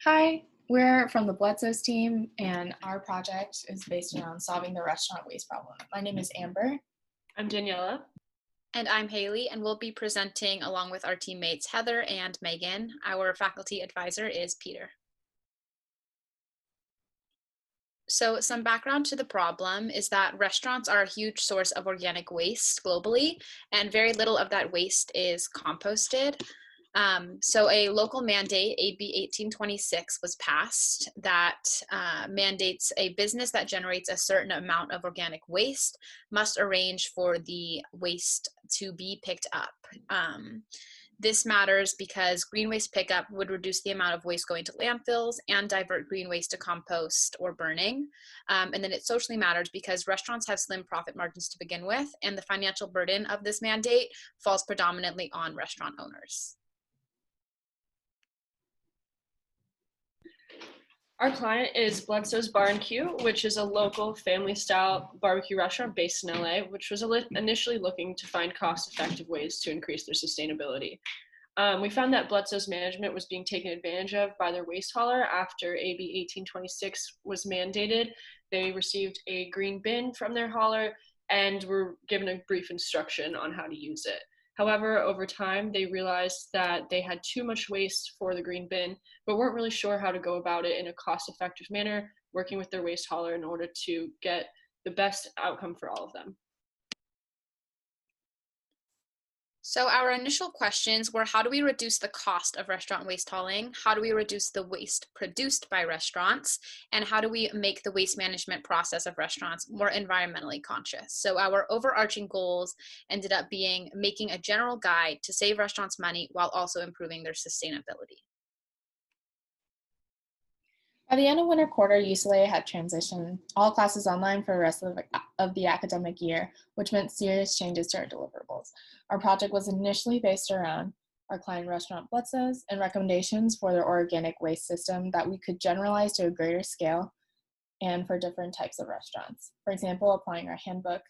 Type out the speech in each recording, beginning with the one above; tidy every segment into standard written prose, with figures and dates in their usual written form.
Hi, we're from the Bludso's team, and our project is based around solving the restaurant waste problem. My name is Amber. I'm Daniela. And I'm Haley, and we'll be presenting along with our teammates Heather and Megan. Our faculty advisor is Peter. So some background to the problem is that restaurants are a huge source of organic waste globally, and very little of that waste is composted. So a local mandate, AB 1826, was passed that mandates a business that generates a certain amount of organic waste must arrange for the waste to be picked up. This matters because green waste pickup would reduce the amount of waste going to landfills and divert green waste to compost or burning. And then it socially matters because restaurants have slim profit margins to begin with, and the financial burden of this mandate falls predominantly on restaurant owners. Our client is Bludso's Bar and Q, which is a local family-style barbecue restaurant based in LA, which was initially looking to find cost-effective ways to increase their sustainability. We found that Bludso's management was being taken advantage of by their waste hauler after AB 1826 was mandated. They received a green bin from their hauler and were given a brief instruction on how to use it. However, over time, they realized that they had too much waste for the green bin, but weren't really sure how to go about it in a cost-effective manner, working with their waste hauler in order to get the best outcome for all of them. So our initial questions were, how do we reduce the cost of restaurant waste hauling? How do we reduce the waste produced by restaurants? And how do we make the waste management process of restaurants more environmentally conscious? So our overarching goals ended up being making a general guide to save restaurants money while also improving their sustainability. By the end of winter quarter, UCLA had transitioned all classes online for the rest of the academic year, which meant serious changes to our deliverables. Our project was initially based around our client restaurant Bludso's and recommendations for their organic waste system that we could generalize to a greater scale and for different types of restaurants. For example, applying our handbook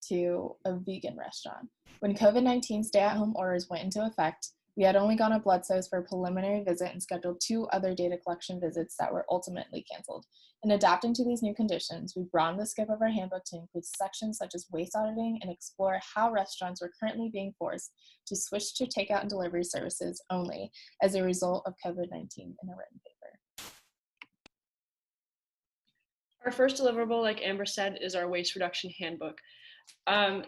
to a vegan restaurant. When COVID-19 stay-at-home orders went into effect, we had only gone to Bludso's for a preliminary visit and scheduled 2 other data collection visits that were ultimately canceled. In adapting to these new conditions, we broadened the scope of our handbook to include sections such as waste auditing and explore how restaurants were currently being forced to switch to takeout and delivery services only as a result of COVID-19 in a written paper. Our first deliverable, like Amber said, is our waste reduction handbook.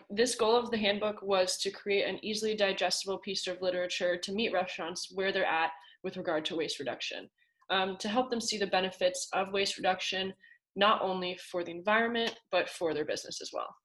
This goal of the handbook was to create an easily digestible piece of literature to meet restaurants where they're at with regard to waste reduction, to help them see the benefits of waste reduction, not only for the environment, but for their business as well.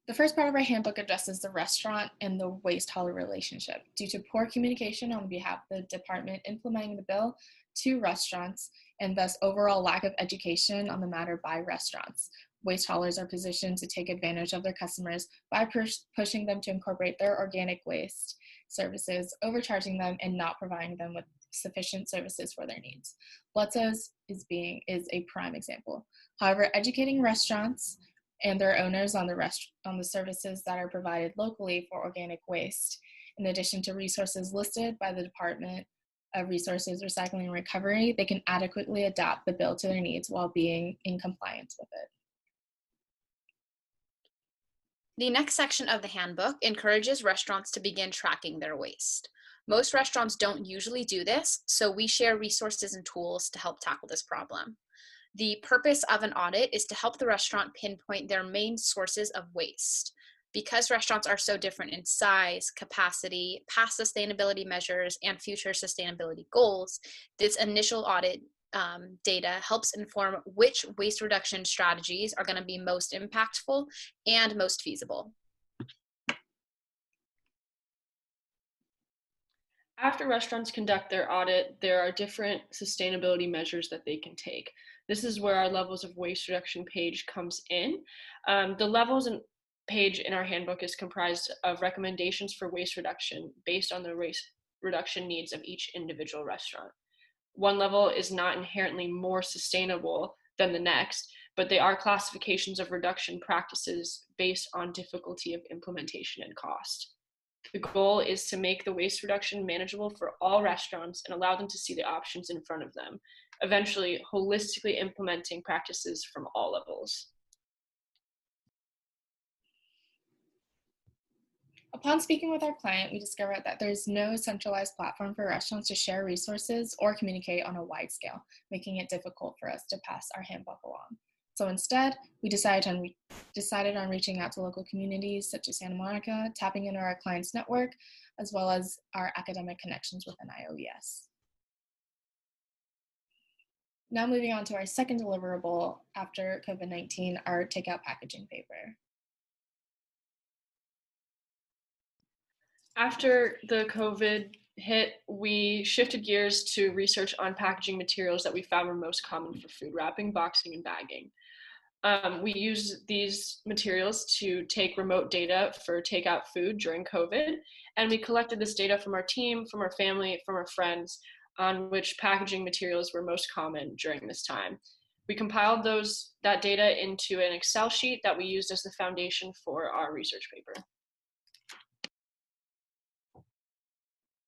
The first part of our handbook addresses the restaurant and the waste hauler relationship. Due to poor communication on behalf of the department implementing the bill to restaurants, and thus overall lack of education on the matter by restaurants, waste haulers are positioned to take advantage of their customers by pushing them to incorporate their organic waste services, overcharging them, and not providing them with sufficient services for their needs. Bludso's is a prime example. However, educating restaurants and their owners on the services that are provided locally for organic waste, in addition to resources listed by the Department of Resources, Recycling, and Recovery, they can adequately adapt the bill to their needs while being in compliance with it. The next section of the handbook encourages restaurants to begin tracking their waste. Most restaurants don't usually do this, so we share resources and tools to help tackle this problem. The purpose of an audit is to help the restaurant pinpoint their main sources of waste. Because restaurants are so different in size, capacity, past sustainability measures, and future sustainability goals, this initial audit data helps inform which waste reduction strategies are going to be most impactful and most feasible. After restaurants conduct their audit, there are different sustainability measures that they can take. This is where our levels of waste reduction page comes in. The levels page in our handbook is comprised of recommendations for waste reduction based on the waste reduction needs of each individual restaurant. One level is not inherently more sustainable than the next, but they are classifications of reduction practices based on difficulty of implementation and cost. The goal is to make the waste reduction manageable for all restaurants and allow them to see the options in front of them, eventually holistically implementing practices from all levels. Upon speaking with our client, we discovered that there's no centralized platform for restaurants to share resources or communicate on a wide scale, making it difficult for us to pass our handbook along. So instead, we decided on reaching out to local communities such as Santa Monica, tapping into our clients' network, as well as our academic connections within IoES. Now moving on to our second deliverable after COVID-19, our takeout packaging paper. After the COVID hit, we shifted gears to research on packaging materials that we found were most common for food wrapping, boxing, and bagging. We used these materials to take remote data for takeout food during COVID, and we collected this data from our team, from our family, from our friends, on which packaging materials were most common during this time. We compiled that data into an Excel sheet that we used as the foundation for our research paper.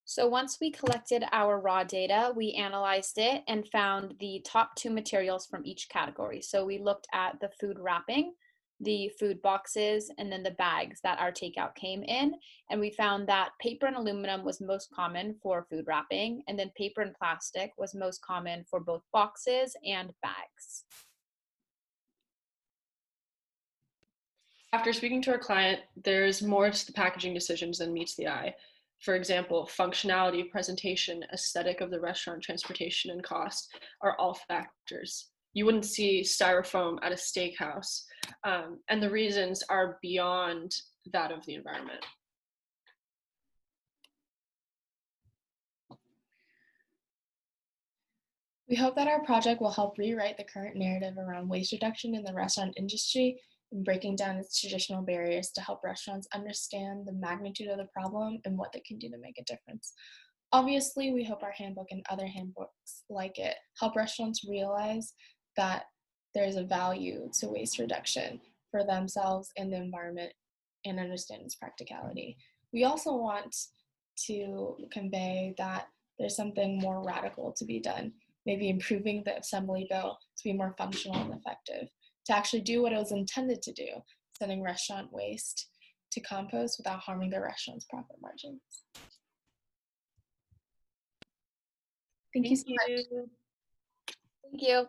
So once we collected our raw data, we analyzed it and found the top 2 materials from each category. So we looked at the food wrapping, the food boxes, and then the bags that our takeout came in. And we found that paper and aluminum was most common for food wrapping, and then paper and plastic was most common for both boxes and bags. After speaking to our client, there's more to the packaging decisions than meets the eye. For example, functionality, presentation, aesthetic of the restaurant, transportation, and cost are all factors. You wouldn't see styrofoam at a steakhouse, and the reasons are beyond that of the environment. We hope that our project will help rewrite the current narrative around waste reduction in the restaurant industry and breaking down its traditional barriers to help restaurants understand the magnitude of the problem and what they can do to make a difference. Obviously, we hope our handbook and other handbooks like it help restaurants realize that there's a value to waste reduction for themselves and the environment and understand its practicality. We also want to convey that there's something more radical to be done, maybe improving the assembly bill to be more functional and effective, to actually do what it was intended to do, sending restaurant waste to compost without harming the restaurant's profit margins. Thank you so much. Thank you.